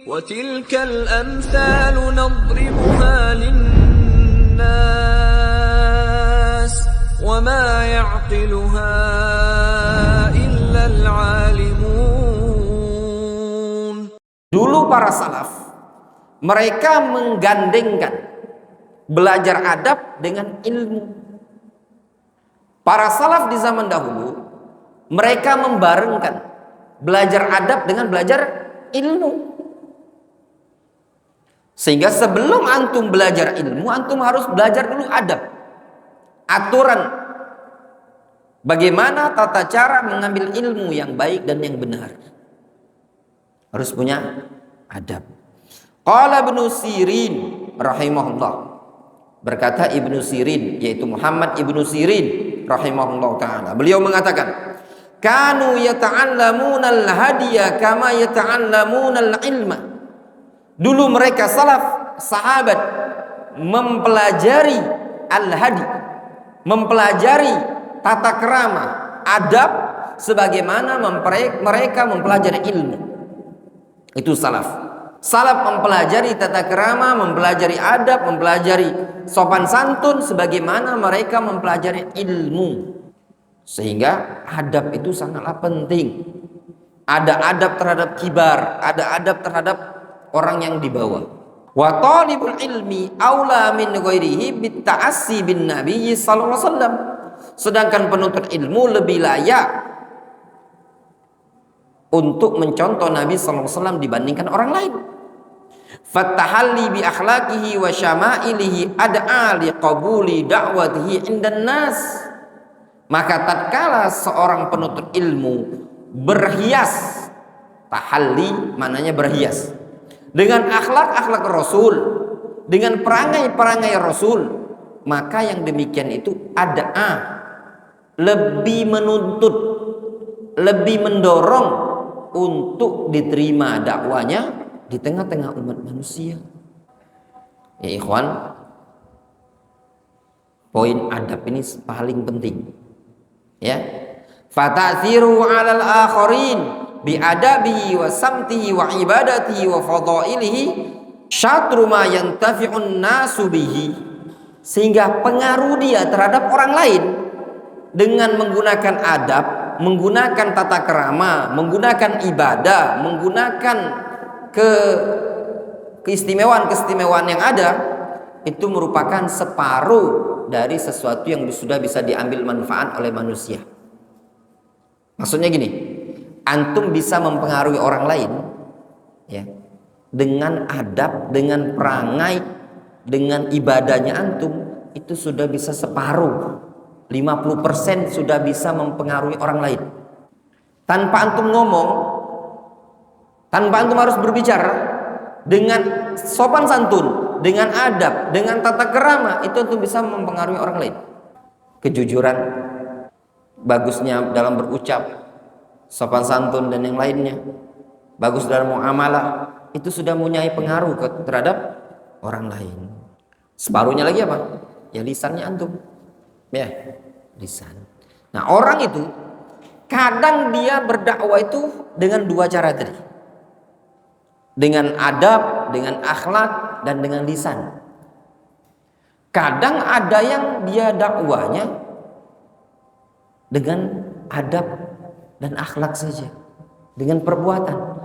وَتِلْكَ الْأَمْثَالُ نَضْرِبُهَا لِلنَّاسِ وَمَا يَعْقِلُهَا إِلَّا الْعَالِمُونَ. Dulu para salaf, mereka menggandengkan belajar adab dengan ilmu. Para salaf di zaman dahulu, mereka membarengkan belajar adab dengan belajar ilmu. Sehingga sebelum antum belajar ilmu, antum harus belajar dulu adab. Aturan bagaimana tata cara mengambil ilmu yang baik dan yang benar. Harus punya adab. Qala Ibnu Sirin rahimahullah. Berkata Ibnu Sirin, yaitu Muhammad Ibnu Sirin rahimahullah taala. Beliau mengatakan, "Kanu yata'allamuna al-hadiya kama yata'allamuna al-ilma." Dulu mereka salaf, sahabat, mempelajari al-hadi, mempelajari tata krama, adab, sebagaimana mereka mempelajari ilmu. Itu salaf. Salaf mempelajari tata krama, mempelajari adab, mempelajari sopan santun, sebagaimana mereka mempelajari ilmu. Sehingga adab itu sangatlah penting. Ada adab terhadap kibar, ada adab terhadap orang yang di bawah. Wa talibul ilmi aula min ghairihi bit ta'assi bin nabi sallallahu alaihi wasallam. Sedangkan penuntut ilmu lebih layak untuk mencontoh Nabi sallallahu alaihi wasallam dibandingkan orang lain. Fattahalli bi akhlaqihi wa syama'ilihi ad'a li qabuli da'watihi indan nas. Maka tatkala seorang penuntut ilmu berhias, tahalli maknanya berhias, dengan akhlak-akhlak Rasul, dengan perangai-perangai Rasul, maka yang demikian itu ad'a, lebih menuntut, lebih mendorong untuk diterima dakwanya di tengah-tengah umat manusia. Ya ikhwan, poin adab ini paling penting. Ya, fata'thiru 'alal akharin bi adabihi wa samtihi wa ibadatihi wa fadailihi syatru ma yantafi'un nasu bihi. Sehingga pengaruh dia terhadap orang lain dengan menggunakan adab, menggunakan tata krama, menggunakan ibadah, menggunakan keistimewaan-keistimewaan yang ada, itu merupakan separuh dari sesuatu yang sudah bisa diambil manfaat oleh manusia. Maksudnya gini, antum bisa mempengaruhi orang lain ya, dengan adab, dengan perangai, dengan ibadahnya antum, itu sudah bisa separuh, 50% sudah bisa mempengaruhi orang lain. Tanpa antum ngomong, tanpa antum harus berbicara, dengan sopan santun, dengan adab, dengan tata krama, itu antum bisa mempengaruhi orang lain. Kejujuran, bagusnya dalam berucap, sopan santun dan yang lainnya, bagus dalam muamalah, itu sudah mempunyai pengaruh terhadap orang lain. Separuhnya lagi apa? Ya lisannya antum. Ya, lisan. Nah, orang itu kadang dia berdakwah itu dengan dua cara tadi. Dengan adab, dengan akhlak, dan dengan lisan. Kadang ada yang dia dakwahnya dengan adab dan akhlak saja, dengan perbuatan.